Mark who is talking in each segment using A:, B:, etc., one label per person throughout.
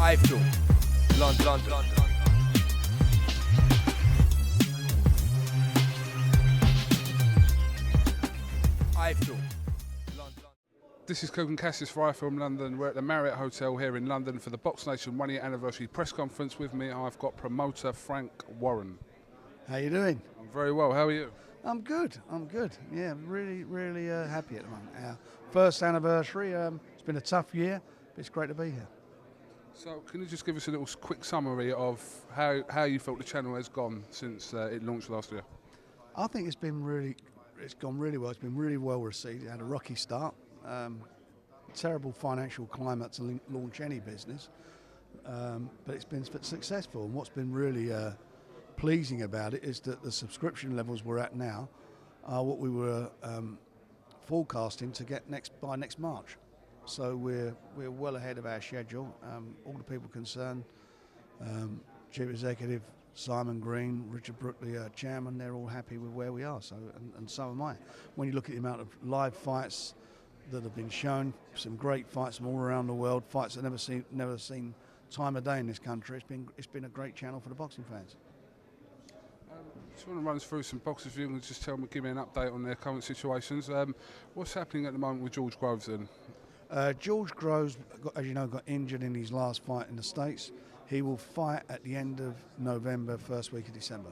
A: iFILM, London. iFILM, London.
B: This is Kugan Cassius for iFILM London. We're at the Marriott Hotel here in London for the BoxNation 1 year anniversary press conference. With me, I've got promoter Frank Warren.
C: How you doing?
B: I'm very well, how are you?
C: I'm good. Yeah, really happy at the moment. Our first anniversary. It's been a tough year, but it's great to be here.
B: So can you just give us a little quick summary of how you felt the channel has gone since it launched last year?
C: I think it's gone really well. It's been really well received. It had a rocky start. Terrible financial climate to launch any business, but it's been successful. And what's been really pleasing about it is that the subscription levels we're at now are what we were forecasting to get by next March. So we're well ahead of our schedule. All the people concerned, Chief Executive Simon Green, Richard Brookley, Chairman, they're all happy with where we are. So and so am I. When you look at the amount of live fights that have been shown, some great fights from all around the world, fights that never seen time of day in this country. It's been a great channel for the boxing fans.
B: Just want to run us through some boxers. If you can just give me an update on their current situations. What's happening at the moment with George Groves then?
C: George Groves, as you know, got injured in his last fight in the States. He will fight at the end of November, first week of December.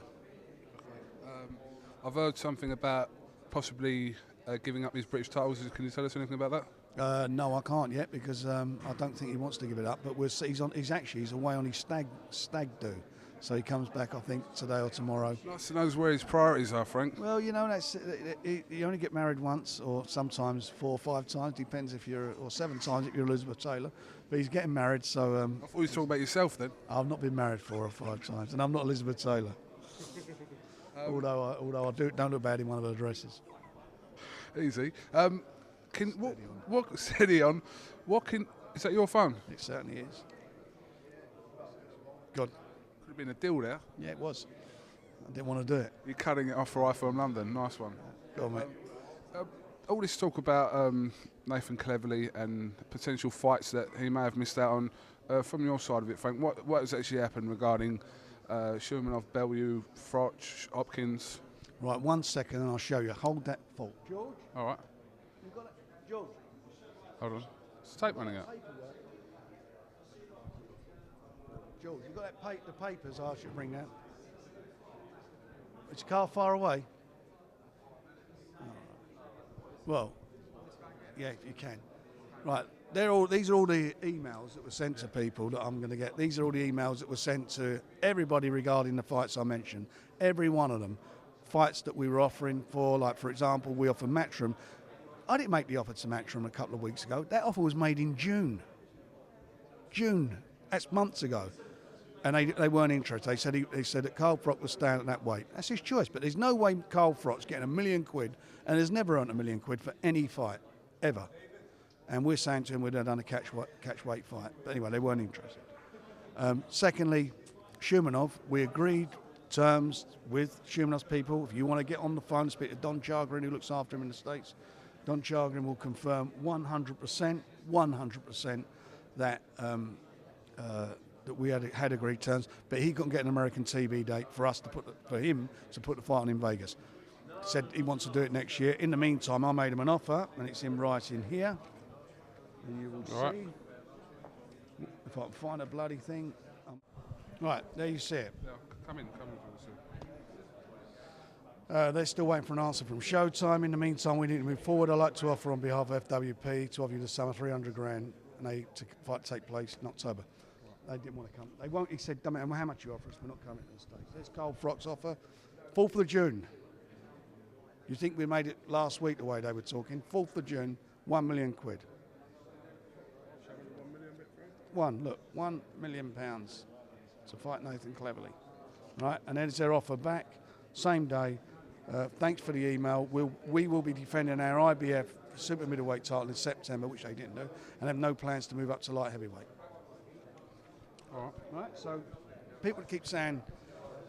B: I've heard something about possibly giving up his British titles. Can you tell us anything about that?
C: No, I can't yet because I don't think he wants to give it up. But he's away on his stag do. So he comes back, I think, today or tomorrow.
B: Nice to know where his priorities are, Frank.
C: Well, you know, you only get married once, or sometimes 4 or 5 times, depends or 7 times if you're Elizabeth Taylor. But he's getting married, so...
B: I thought you were talking about yourself then.
C: I've not been married 4 or 5 times, and I'm not Elizabeth Taylor. Although I don't look bad in one of her dresses.
B: Easy. Steady on. Is that your phone?
C: It certainly is. God.
B: Could have been a deal there.
C: Yeah, it was. I didn't want to do it.
B: You're cutting it off for iFILM London. Nice one.
C: Go on, mate.
B: All this talk about Nathan Cleverly and potential fights that he may have missed out on. From your side of it, Frank, what has actually happened regarding Shumanov, Bellew, Froch, Hopkins?
C: Right, 1 second and I'll show you. Hold that thought. George?
B: All right.
C: You got it? George?
B: Hold on. It's tape running out.
C: George, you got the papers I should bring out? Is your car far away? Oh. Well, yeah, if you can. Right, these are all the emails that were sent to people that I'm going to get. These are all the emails that were sent to everybody regarding the fights I mentioned. Every one of them. Fights that we were offering for, like, for example, we offered Matchroom. I didn't make the offer to Matchroom a couple of weeks ago. That offer was made in June. That's months ago. And they weren't interested. They said that Carl Froch was staying at that weight. That's his choice, but there's no way Carl Froch's getting £1 million, and has never earned £1 million for any fight, ever. And we're saying to him we'd have done a catch weight fight. But anyway, they weren't interested. Secondly, Shumanov, we agreed terms with Shumanov's people. If you want to get on the phone, speak to Don Chagrin, who looks after him in the States. Don Chagrin will confirm 100% that that we had agreed terms, but he couldn't get an American TV date for him to put the fight on in Vegas. Said he wants to do it next year. In the meantime, I made him an offer, and it's in writing here. And you will see.
B: Right.
C: If I can find a bloody thing. Right, there you see it.
B: Yeah, come in.
C: They're still waiting for an answer from Showtime. In the meantime, we need to move forward. I'd like to offer on behalf of FWP to offer you the sum of $300,000 and to fight take place in October. They didn't want to come. They won't. He said, "Damn it, how much you offer us? We're not coming to the States." There's Carl Froch's offer. 4th of June. You think we made it last week the way they were talking? 4th of June, £1 million. £1 million to fight Nathan Cleverly. Right, and then it's their offer back, same day. Thanks for the email. We will be defending our IBF super middleweight title in September, which they didn't do, and have no plans to move up to light heavyweight.
B: All
C: right. So people keep saying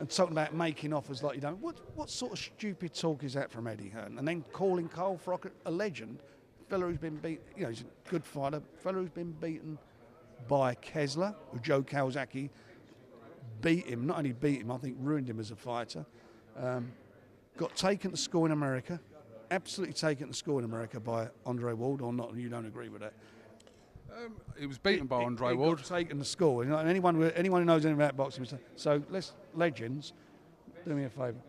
C: and talking about making offers like you don't. What sort of stupid talk is that from Eddie Hearn? And then calling Carl Froch a legend, fella who's been beat. You know, he's a good fighter, fella who's been beaten by Kessler, who Joe Kawasaki beat him, not only beat him, I think ruined him as a fighter. Got taken to school in America, absolutely taken to school in America by Andre Ward, or not, you don't agree with that?
B: He was beaten by Andre
C: He
B: Ward.
C: got taken to school. You know, and anyone who knows anything about boxing, so let's, legends, do me a favour.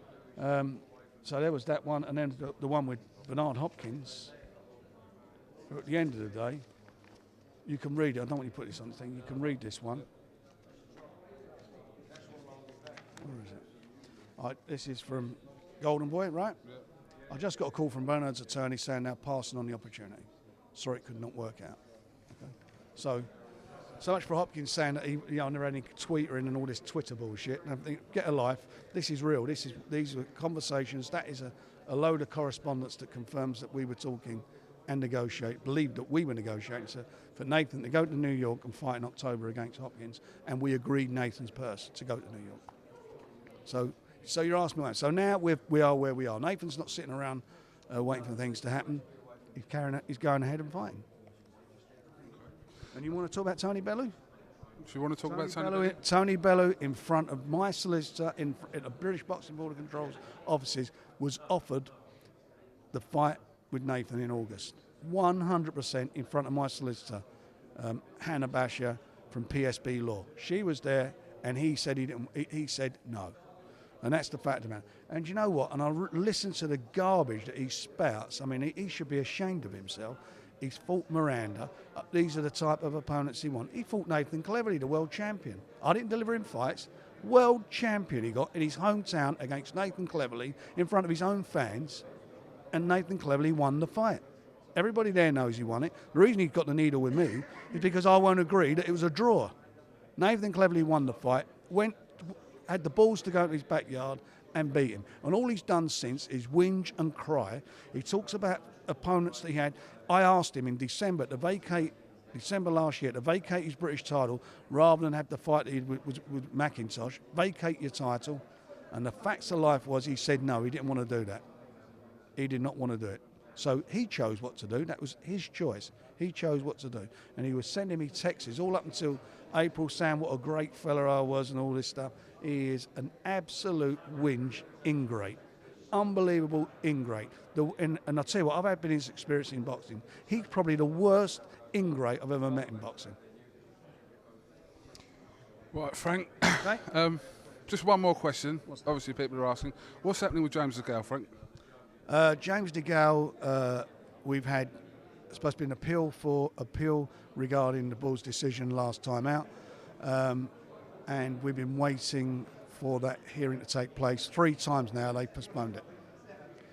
C: So there was that one, and then the one with Bernard Hopkins. At the end of the day, you can read it. I don't want you to put this on the thing. You can read this one. Where is it? This is from Golden Boy, right? Yeah. I just got a call from Bernard's attorney saying they're passing on the opportunity. Sorry, it could not work out. Okay. So much for Hopkins saying that he never had any tweetering and all this Twitter bullshit. And I think, get a life. This is real. These are conversations. That is a load of correspondence that confirms that we were talking and believed that we were negotiating for Nathan to go to New York and fight in October against Hopkins, and we agreed Nathan's purse to go to New York. So you're asking me why. So now we are where we are. Nathan's not sitting around waiting for things to happen. He's going ahead and fighting. And you want to talk about Tony Bellew?
B: Do you want to talk about Tony Bellew?
C: Tony Bellew, in front of my solicitor in the British Boxing Board of Control's offices, was offered the fight with Nathan in August. 100% in front of my solicitor, Hannah Basher from PSB Law. She was there, and he said he said no. And that's the fact of the matter. And you know what? And I listen to the garbage that he spouts. I mean, he should be ashamed of himself. He's fought Miranda. These are the type of opponents he wants. He fought Nathan Cleverly, the world champion. I didn't deliver him fights. World champion he got in his hometown against Nathan Cleverly in front of his own fans. And Nathan Cleverly won the fight. Everybody there knows he won it. The reason he got the needle with me is because I won't agree that it was a draw. Nathan Cleverly won the fight, had the balls to go to his backyard and beat him. And all he's done since is whinge and cry. He talks about opponents that he had. I asked him in December last year, to vacate his British title rather than have the fight that he with McIntosh. Vacate your title. And the facts of life was he said no, he didn't want to do that. He did not want to do it. So he chose what to do. That was his choice. He chose what to do. And he was sending me texts all up until April saying what a great fella I was and all this stuff. He is an absolute whinge ingrate. Unbelievable ingrate. And I'll tell you what, I've been his experience in boxing. He's probably the worst ingrate I've ever met in boxing.
B: Right, Frank.
C: Okay.
B: Just one more question. Obviously, people are asking. What's happening with James DeGale, Frank?
C: James DeGale, we've had supposed to be an appeal regarding the Bulls' decision last time out, and we've been waiting for that hearing to take place 3 times now. They postponed it.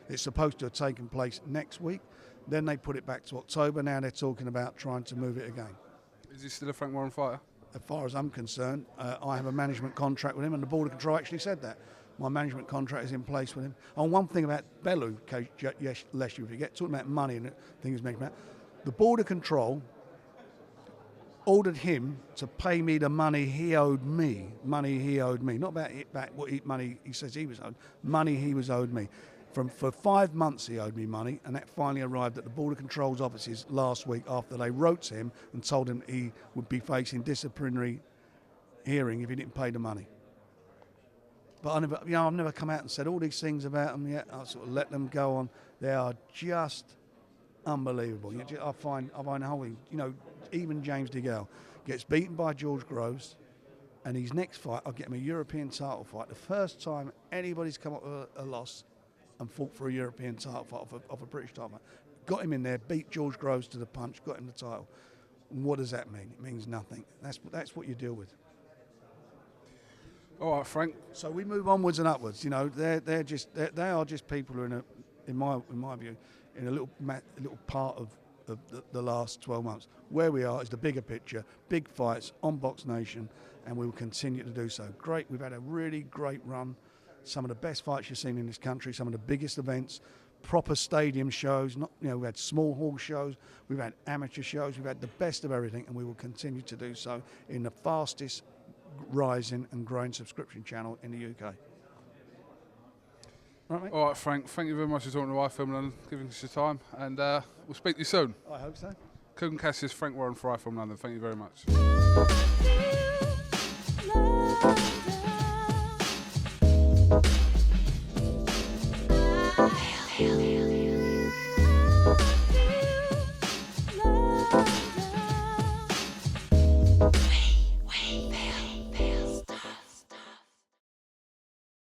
C: It's supposed to have taken place next week. Then they put it back to October. Now they're talking about trying to move it again.
B: Is he still a Frank Warren fighter?
C: As far as I'm concerned, I have a management contract with him, and the Board of Control actually said that. My management contract is in place with him. And one thing about Bellew, lest you forget, talking about money and things making about, the Board of Control ordered him to pay me the money he owed me. Not about money he says he was owed. Money he was owed me. For 5 months he owed me money, and that finally arrived at the Board of Control's offices last week after they wrote to him and told him he would be facing disciplinary hearing if he didn't pay the money. But I've never come out and said all these things about them yet. I sort of let them go on. They are just unbelievable. I find the whole thing, even James DeGale gets beaten by George Groves, and his next fight, I'll get him a European title fight. The first time anybody's come up with a loss and fought for a European title fight off a British title fight. Got him in there, beat George Groves to the punch, got him the title. And what does that mean? It means nothing. That's what you deal with.
B: All right, Frank.
C: So we move onwards and upwards. They are just people who are in my view, in a little part of the last 12 months. Where we are is the bigger picture, big fights on BoxNation, and we will continue to do so. Great. We've had a really great run. Some of the best fights you've seen in this country. Some of the biggest events. Proper stadium shows. We've had small hall shows. We've had amateur shows. We've had the best of everything, and we will continue to do so in the fastest rising and growing subscription channel in the UK. Right, mate?
B: All right, Frank. Thank you very much for talking to iFILM and giving us your time. And we'll speak to you soon.
C: I hope so.
B: Kugan Cassius, Frank Warren for iFILM London. Thank you very much.
D: Love.